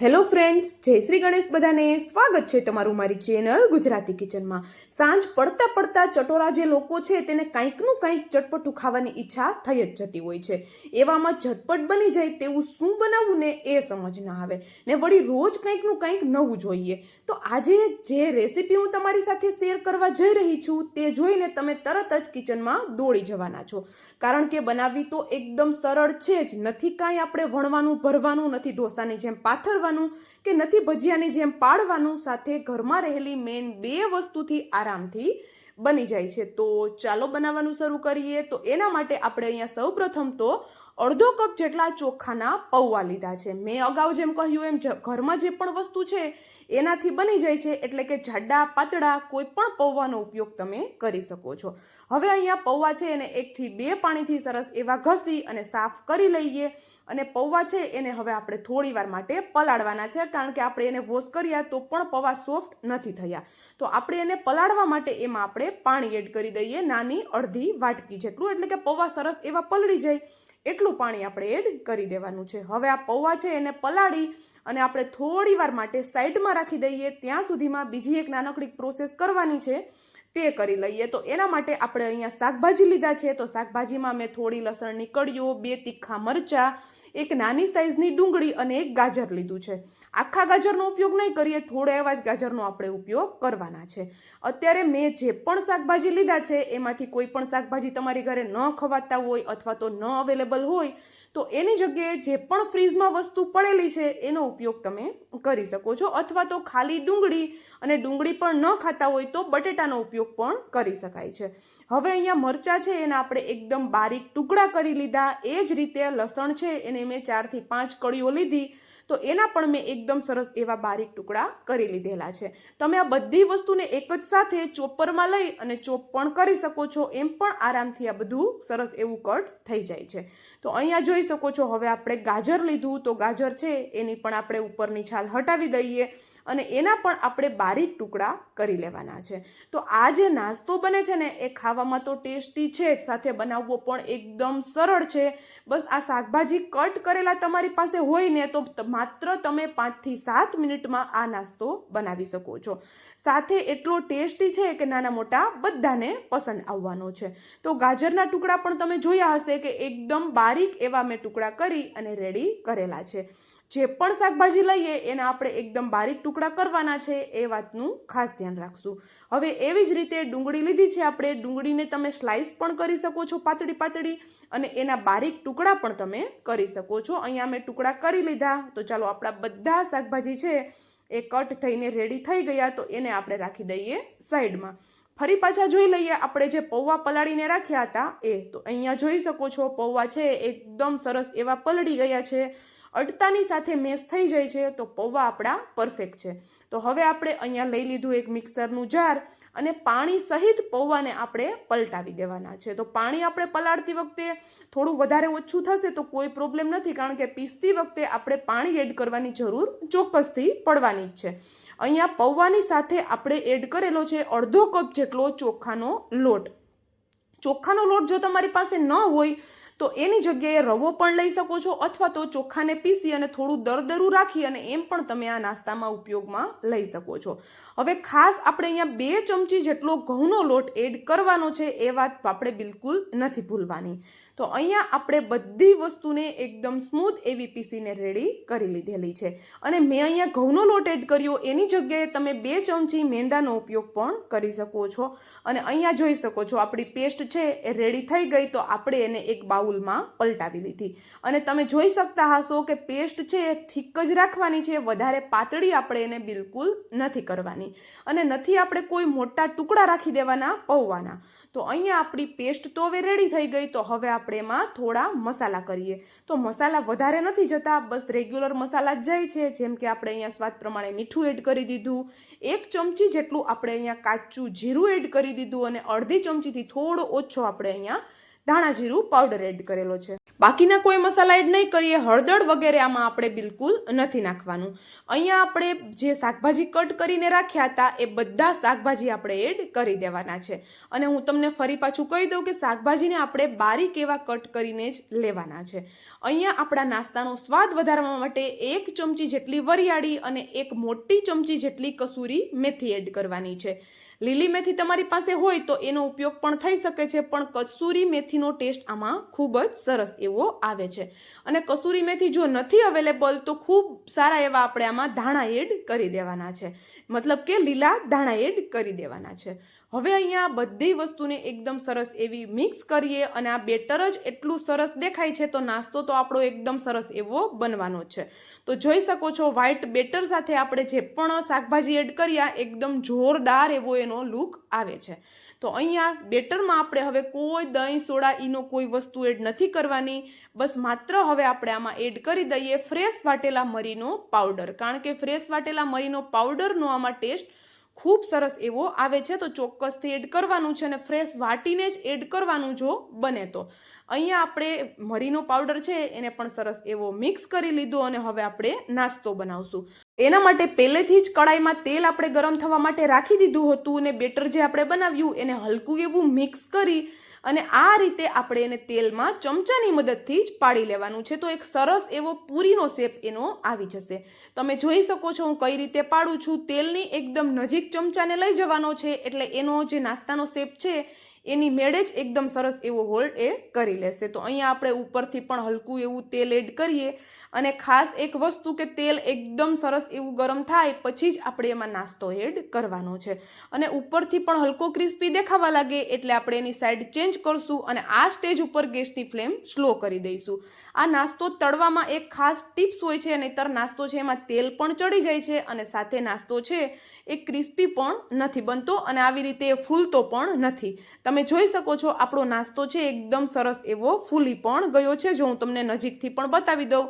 Hello friends, જય શ્રી ગણેશ. બધાને સ્વાગત છે તમારું મારી ચેનલ ગુજરાતી કિચનમાં. સાંજ પડતા પડતા ચટોરા જે લોકો છે તેને કંઈકનું કંઈક ચટપટું ખાવાની ઈચ્છા થઈ જ જતી હોય છે. એવામાં ઝટપટ બની જાય તેવું શું બનાવવું ને એ સમજ ના આવે ને વળી રોજ કંઈકનું કંઈક નવું જોઈએ. તો આજે જે રેસીપી હું તમારી સાથે શેર કરવા જઈ રહી છું તે જોઈને તમે તરત જ કિચનમાં દોડી જવાના છો, કારણ કે બનાવવી તો એકદમ સરળ છે જ. નથી કાંઈ આપણે વણવાનું ભરવાનું, નથી ઢોસાની જેમ પાથરવાનું કે નથી ભજીયાની જેમ પાડવાનું. સાથે ઘરમાં રહેલી મેન બે વસ્તુથી આરામથી બની જાય છે. તો ચાલો બનાવવાનું શરૂ કરીએ. તો એના માટે આપણે અહીંયા સૌપ્રથમ તો અડધો કપ જેટલા ચોખાના પૌવા લીધા છે. મેં અગાઉ જેમ કહ્યું એમ ઘરમાં જે પણ વસ્તુ છે એનાથી બની જાય છે, એટલે કે જાડા પાતળા કોઈ પણ પૌવાનો ઉપયોગ તમે કરી શકો છો. હવે અહીંયા પૌવા છે એને 1 થી 2 પાણીથી સરસ એવા ઘસી અને સાફ કરી લઈએ. અને પૌવા છે એને હવે આપણે થોડી વાર માટે પલાળવાના છે, કારણ કે આપણે એને વોશ કર્યા તો પણ પૌવા સોફ્ટ નથી થયા. તો આપણે એને પલાળવા માટે એમાં આપણે પાણી એડ કરી દઈએ, નાની અડધી વાટકી જેટલું, એટલે કે પૌવા સરસ એવા પલળી જાય એટલું પાણી આપણે એડ કરી દેવાનું છે. હવે આ પૌવા છે એને પલાળી અને આપણે થોડી વાર માટે સાઈડમાં રાખી દઈએ. ત્યાં સુધીમાં બીજી એક નાનકડી પ્રોસેસ કરવાની છે તે કરી લઈએ. તો એના માટે આપણે અહીંયા શાકભાજી લીધા છે. તો શાકભાજીમાં મેં થોડી લસણની કળીઓ, 2 તીખા મરચાં, એક નાની સાઈઝની ડુંગળી અને એક ગાજર લીધું છે. આખા ગાજરનો ઉપયોગ નહીં કરીએ, થોડા એવા જ ગાજરનો આપણે ઉપયોગ કરવાના છે. અત્યારે મેં જે પણ શાકભાજી લીધા છે એમાંથી કોઈ પણ શાકભાજી તમારી ઘરે ન ખવાતા હોય અથવા તો ન અવેલેબલ હોય તો એની જગ્યાએ જે પણ ફ્રીજમાં વસ્તુ પડેલી છે એનો ઉપયોગ તમે કરી શકો છો, અથવા તો ખાલી ડુંગળી, અને ડુંગળી પણ ન ખાતા હોય તો બટેટાનો ઉપયોગ પણ કરી શકાય છે. હવે અહીંયા મરચાં છે એના આપણે એકદમ બારીક ટુકડા કરી લીધા. એ જ રીતે લસણ છે એને મેં 4 થી 5 કળીઓ લીધી, તો એના પણ મેં એકદમ સરસ એવા બારીક ટુકડા કરી લીધેલા છે. તમે આ બધી વસ્તુને એક જ સાથે ચોપરમાં લઈ અને ચોપ પણ કરી શકો છો, એમ પણ આરામથી આ બધું સરસ એવું કટ થઈ જાય છે. તો અહીંયા જોઈ શકો છો હવે આપણે ગાજર લીધું, તો ગાજર છે એની પણ આપણે ઉપરની છાલ હટાવી દઈએ અને એના પણ આપણે બારીક ટુકડા કરી લેવાના છે. તો આ જે નાસ્તો બને છે ને એ ખાવામાં તો ટેસ્ટી છે જ, સાથે બનાવવો પણ એકદમ સરળ છે. બસ આ શાકભાજી કટ કરેલા તમારી પાસે હોય ને તો માત્ર તમે 5 થી 7 મિનિટમાં આ નાસ્તો બનાવી શકો છો. સાથે એટલો ટેસ્ટી છે કે નાના મોટા બધાને પસંદ આવવાનો છે. તો ગાજરના ટુકડા પણ તમે જોયા હશે કે એકદમ બારીક એવા મેં ટુકડા કરી અને રેડી કરેલા છે. જે પણ શાકભાજી લઈએ એના આપણે એકદમ બારીક ટુકડા કરવાના છે, એ વાતનું ખાસ ધ્યાન રાખશું. હવે એવી જ રીતે ડુંગળી લીધી છે આપણે. ડુંગળીને તમે સ્લાઇસ પણ કરી શકો છો પાતળી પાતળી, અને એના બારીક ટુકડા પણ તમે કરી શકો છો. અહીંયા મેં ટુકડા કરી લીધા. તો ચાલો આપણા બધા શાકભાજી છે એ કટ થઈને રેડી થઈ ગયા. તો એને આપણે રાખી દઈએ સાઈડમાં. ફરી પાછા જોઈ લઈએ આપણે જે પૌવા પલાળીને રાખ્યા હતા એ. તો અહીંયા જોઈ શકો છો પૌવા છે એકદમ સરસ એવા પલળી ગયા છે, અડતાની સાથે મેશ થઈ જાય છે. તો પૌવા આપણા પરફેક્ટ છે. તો હવે આપણે અહીંયા લઈ લીધું એક મિક્સરનું જાર, અને પાણી સહિત પૌવાને આપણે પલટાવી દેવાના છે. તો પાણી આપણે પલાળતી વખતે થોડું વધારે ઓછું થશે તો કોઈ પ્રોબ્લેમ નથી, કારણ કે પીસતી વખતે આપણે પાણી એડ કરવાની જરૂર ચોક્કસથી પડવાની જ છે. અહીંયા પૌવાની સાથે આપણે એડ કરેલો છે અડધો કપ જેટલો ચોખાનો લોટ. ચોખાનો લોટ જો તમારી પાસે ન હોય તો એની જગ્યાએ રવો પણ લઈ શકો છો, અથવા તો ચોખાને પીસી અને થોડું દરદરું રાખી અને એમ પણ તમે આ નાસ્તામાં ઉપયોગમાં લઈ શકો છો. હવે ખાસ આપણે અહીંયા 2 ચમચી જેટલો ઘઉંનો લોટ એડ કરવાનો છે, એ વાત આપણે બિલકુલ નથી ભૂલવાની. તો અહીંયા આપણે બધી વસ્તુને એકદમ સ્મૂથ એવી પીસીને રેડી કરી લીધેલી છે. અને મેં અહીંયા ઘઉંનો લોટ એડ કર્યો, એની જગ્યાએ તમે 2 ચમચી મેંદાનો ઉપયોગ પણ કરી શકો છો. અને અહીંયા જોઈ શકો છો આપણી પેસ્ટ છે એ રેડી થઈ ગઈ. તો આપણે એને એક બાઉલમાં પલટાવી લીધી, અને તમે જોઈ શકતા હશો કે પેસ્ટ છે એ થીક જ રાખવાની છે, વધારે પાતળી આપણે એને બિલકુલ નથી કરવાની, અને નથી આપણે કોઈ મોટા ટુકડા રાખી દેવાના પૌવાના. તો અહીંયા આપણી પેસ્ટ તો હવે રેડી થઈ ગઈ. તો હવે આપણે એમાં થોડા મસાલા કરીએ. તો મસાલા વધારે નથી જતા, બસ રેગ્યુલર મસાલા જ જાય છે. જેમ કે આપણે અહીંયા સ્વાદ પ્રમાણે મીઠું એડ કરી દીધું, 1 ચમચી જેટલું આપણે અહીંયા કાચું જીરું એડ કરી દીધું, અને અડધી ચમચીથી થોડો ઓછો આપણે અહીંયા ધાણા જીરું પાવડર એડ કરેલો છે. બાકીના કોઈ મસાલા એડ નહીં કરીએ. હળદર વગેરે આમાં આપણે બિલકુલ નથી નાખવાનું. અહીંયા આપણે જે શાકભાજી કટ કરીને રાખ્યા હતા એ બધા શાકભાજી આપણે એડ કરી દેવાના છે. અને હું તમને ફરી પાછું કહી દઉં કે શાકભાજીને આપણે બારીક એવા કટ કરીને જ લેવાના છે. અહીંયા આપણા નાસ્તાનો સ્વાદ વધારવા માટે 1 ચમચી જેટલી વરિયાળી અને 1 મોટી ચમચી જેટલી કસૂરી મેથી એડ કરવાની છે. લીલી મેથી તમારી પાસે હોય તો એનો ઉપયોગ પણ થઈ શકે છે, પણ કસૂરી મેથીનો ટેસ્ટ આમાં ખૂબ જ સરસ એવો આવે છે. અને કસૂરી મેથી જો નથી અવેલેબલ તો ખૂબ સારા એવા આપણે આમાં ધાણા એડ કરી દેવાના છે, મતલબ કે લીલા ધાણા એડ કરી દેવાના છે. હવે અહીંયા બધી વસ્તુને એકદમ સરસ એવી મિક્સ કરીએ અને આ બેટર જ એટલું સરસ દેખાય છે તો નાસ્તો તો આપણો એકદમ સરસ એવો બનવાનો છે. તો જોઈ શકો છો વ્હાઈટ બેટર સાથે આપણે જે પણ શાકભાજી એડ કર્યા એકદમ જોરદાર એવો એનો લુક આવે છે. તો અહીંયા બેટરમાં આપણે હવે કોઈ દહીં સોડા ઈનો કોઈ વસ્તુ એડ નથી કરવાની. બસ માત્ર હવે આપણે આમાં એડ કરી દઈએ ફ્રેશ વાટેલા મરીનો પાવડર, કારણ કે ફ્રેશ વાટેલા મરીનો પાવડરનો આમાં ટેસ્ટ ખૂબ સરસ એવો આવે છે. તો ચોક્કસથી એડ કરવાનું છે અને ફ્રેશ વાટીને જ એડ કરવાનું જો બને તો. અહીંયા આપણે મરીનો પાવડર છે એને પણ સરસ એવો મિક્સ કરી લીધો અને હવે આપણે નાસ્તો બનાવશું. એના માટે પહેલેથી જ કડાઈમાં તેલ આપણે ગરમ થવા માટે રાખી દીધું હતું અને બેટર જે આપણે બનાવ્યું એને હલકું એવું મિક્સ કરી અને આ રીતે આપણે એને તેલમાં ચમચાની મદદથી જ પાડી લેવાનું છે. તો એક સરસ એવો પૂરીનો શેપ એનો આવી જશે. તમે જોઈ શકો છો હું કઈ રીતે પાડું છું. તેલની એકદમ નજીક ચમચાને લઈ જવાનો છે એટલે એનો જે નાસ્તાનો શેપ છે એની મેળે જ એકદમ સરસ એવો હોલ્ડ એ કરી લેશે. તો અહીંયા આપણે ઉપરથી પણ હલકું એવું તેલ એડ કરીએ અને ખાસ એક વસ્તુ કે તેલ એકદમ સરસ એવું ગરમ થાય પછી જ આપણે એમાં નાસ્તો એડ કરવાનો છે. અને ઉપરથી પણ હલકો ક્રિસ્પી દેખાવા લાગે એટલે આપણે એની સાઈડ ચેન્જ કરશું અને આ સ્ટેજ ઉપર ગેસની ફ્લેમ સ્લો કરી દઈશું. આ નાસ્તો તળવામાં એક ખાસ ટિપ્સ હોય છે, નહીંતર નાસ્તો છે એમાં તેલ પણ ચડી જાય છે અને સાથે નાસ્તો છે એ ક્રિસ્પી પણ નથી બનતો અને આવી રીતે ફૂલતો પણ નથી. તમે જોઈ શકો છો આપણો નાસ્તો છે એકદમ સરસ એવો ફૂલી પણ ગયો છે. જો હું તમને નજીકથી પણ બતાવી દઉં,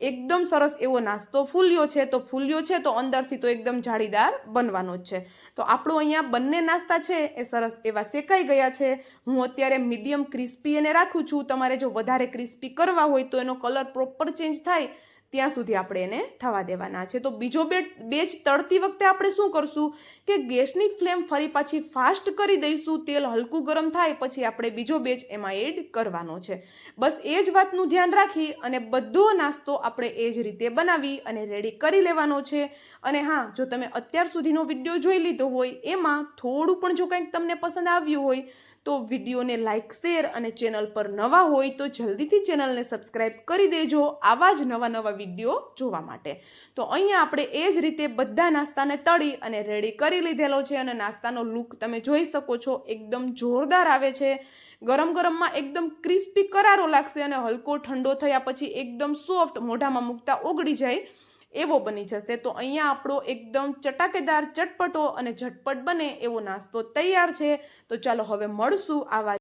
એકદમ સરસ એવો નાસ્તો ફૂલ્યો છે. તો ફૂલ્યો છે તો અંદરથી તો એકદમ જાળીદાર બનવાનો જ છે. તો આપણો અહીંયા બંને નાસ્તા છે એ સરસ એવા શેકાઈ ગયા છે. હું અત્યારે મીડિયમ ક્રિસ્પી એને રાખું છું. તમારે જો વધારે ક્રિસ્પી કરવા હોય તો એનો કલર પ્રોપર ચેન્જ થાય ત્યાં સુધી આપણે એને થવા દેવાના છે. તો બીજો બેચ તળતી વખતે આપણે શું કરશું કે ગેસની ફ્લેમ ફરી પાછી ફાસ્ટ કરી દઈશું. તેલ હલકું ગરમ થાય પછી આપણે બીજો બેચ એમાં એડ કરવાનો છે. બસ એ જ વાતનું ધ્યાન રાખી અને બધો નાસ્તો આપણે એ જ રીતે બનાવી અને રેડી કરી લેવાનો છે. અને હા, જો તમે અત્યાર સુધીનો વિડીયો જોઈ લીધો હોય એમાં થોડું પણ જો કંઈક તમને પસંદ આવ્યું હોય તો વિડીયોને લાઇક, શેર અને ચેનલ પર નવા હોય તો જલ્દીથી ચેનલને સબસ્ક્રાઈબ કરી દેજો આવા જ નવા વિડીયો જોવા માટે. તો અહીંયા આપણે એ જ રીતે બધા નાસ્તાને તળી અને રેડી કરી લીધેલો છે અને નાસ્તાનો લુક તમે જોઈ શકો છો એકદમ જોરદાર આવે છે. ગરમ ગરમમાં એકદમ ક્રિસ્પી કરારો લાગશે અને હલકો ઠંડો થયા પછી એકદમ સોફ્ટ મોઢામાં મૂકતા ઓગળી જાય એવો બની જશે. તો અહીંયા આપણો એકદમ ચટાકેદાર, ચટપટો અને ઝટપટ બને એવો નાસ્તો તૈયાર છે. તો ચાલો હવે મળશું આવા